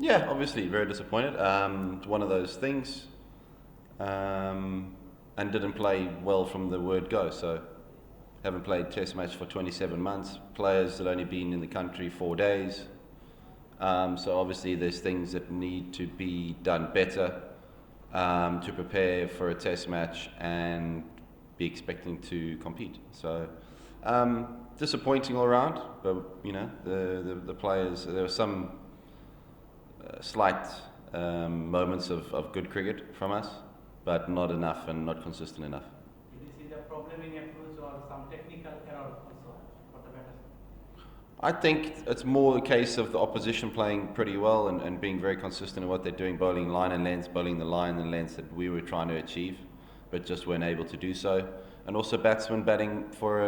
Yeah, obviously very disappointed. It's one of those things, and didn't play well from the word go. So haven't played Test match for 27 months. Players that only been in the country 4 days. So obviously there's things that need to be done better to prepare for a Test match and be expecting to compete. So disappointing all around, but the players. There were some slight moments of good cricket from us, but not enough and not consistent enough. Did you see the problem in approach or some technical error also for the batters? I think it's more the case of the opposition playing pretty well and being very consistent in what they're doing, bowling line and lengths, bowling the line and lengths that we were trying to achieve, but just weren't able to do so. And also batsmen batting for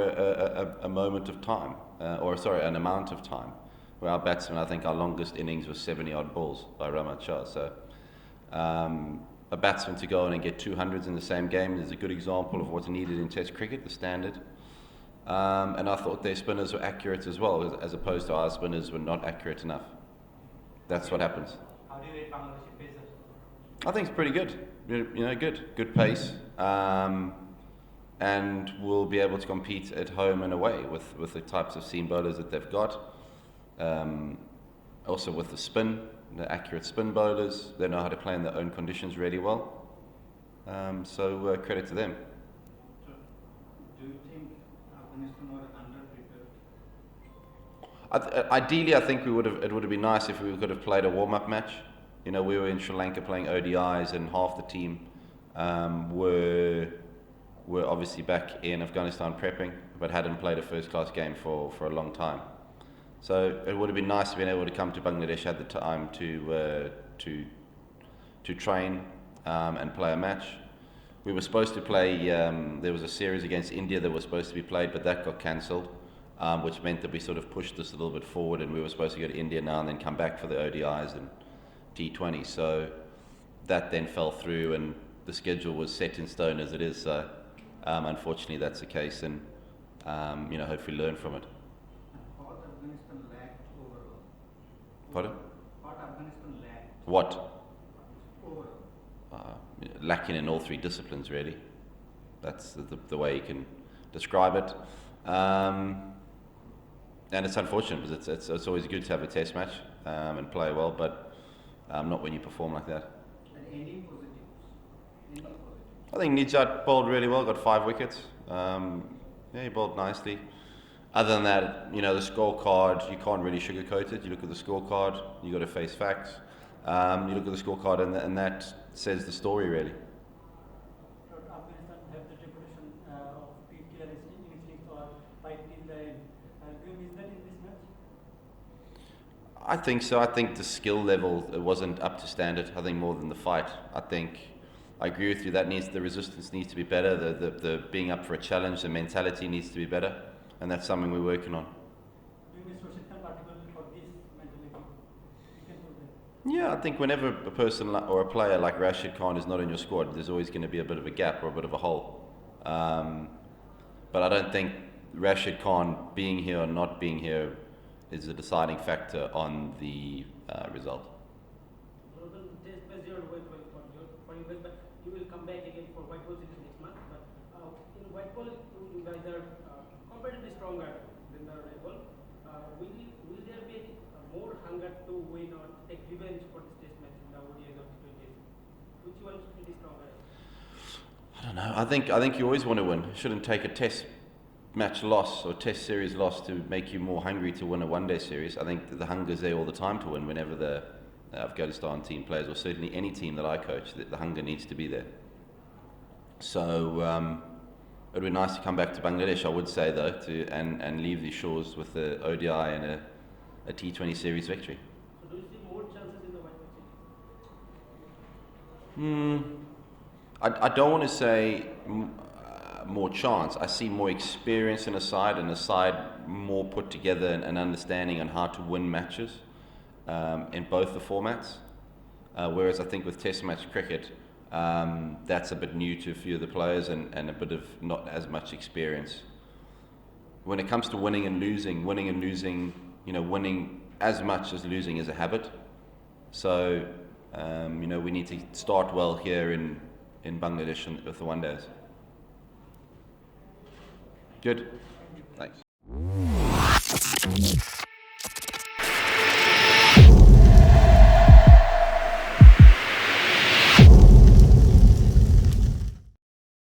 a moment of time, an amount of time. Where our batsmen, I think our longest innings was 70 odd balls by Ramat Shah. So a batsman to go on and get 200s in the same game is a good example of what's needed in Test cricket, the standard. And I thought their spinners were accurate as well, as opposed to our spinners were not accurate enough. That's what happens. How do you rate Bangladeshi pacers? I think it's pretty good. Good pace, and we'll be able to compete at home and away with the types of seam bowlers that they've got. Also with the spin, the accurate spin bowlers, they know how to play in their own conditions really well. So credit to them. So, do you think Afghanistan were underprepared? Ideally, I think it would have been nice if we could have played a warm-up match. We were in Sri Lanka playing ODIs, and half the team were obviously back in Afghanistan prepping, but hadn't played a first-class game for a long time. So it would have been nice to have been able to come to Bangladesh at the time to train and play a match. We were supposed to play. There was a series against India that was supposed to be played, but that got cancelled, which meant that we sort of pushed this a little bit forward, and we were supposed to go to India now and then come back for the ODIs and T20. So that then fell through, and the schedule was set in stone as it is. So unfortunately, that's the case, and hopefully learn from it. What Afghanistan lacked overall? Pardon? What Afghanistan lacked What? overall? Lacking in all three disciplines, really. That's the way you can describe it. And it's unfortunate because it's always good to have a Test match and play well, but not when you perform like that. And any positives? I think Nijat bowled really well, got 5 wickets. He bowled nicely. Other than that, the scorecard, you can't really sugarcoat it. You look at the scorecard, you got to face facts. You look at the scorecard, and that says the story, really. Afghanistan have the reputation of being killer instincts or fight in the end. Do you miss that in this match? I think so. I think the skill level wasn't up to standard. I think more than the fight. I agree with you. The resistance needs to be better. The being up for a challenge, the mentality needs to be better, and that's something we're working on. Do you miss Rashid Khan particularly for this mentality? You can do that. Yeah, I think whenever a person or a player like Rashid Khan is not in your squad, there's always going to be a bit of a gap or a bit of a hole. But I don't think Rashid Khan being here or not being here is a deciding factor on the result. Global test match you are going for you guys, but you will come back again for white ball series next month. But in white ball, you guys are comparatively stronger than the red ball. Will there be more hunger to win or take revenge for this test match in the ODIs or T20s? Which one is stronger? I don't know. I think you always want to win. You shouldn't take a Test match loss or Test series loss to make you more hungry to win a one-day series. I think the hunger's there all the time to win whenever the Afghanistan team plays, or certainly any team that I coach. The hunger needs to be there. So it would be nice to come back to Bangladesh, I would say, though, and leave these shores with the ODI and a T20 series victory. So do you see more chances in the white ball series? I don't want to say more chance. I see more experience in a side, and a side more put together and understanding on how to win matches in both the formats. Whereas I think with Test match cricket, that's a bit new to a few of the players and a bit of not as much experience. When it comes to winning and losing, winning as much as losing is a habit. So, we need to start well here in Bangladesh with the one days. Good. Thanks.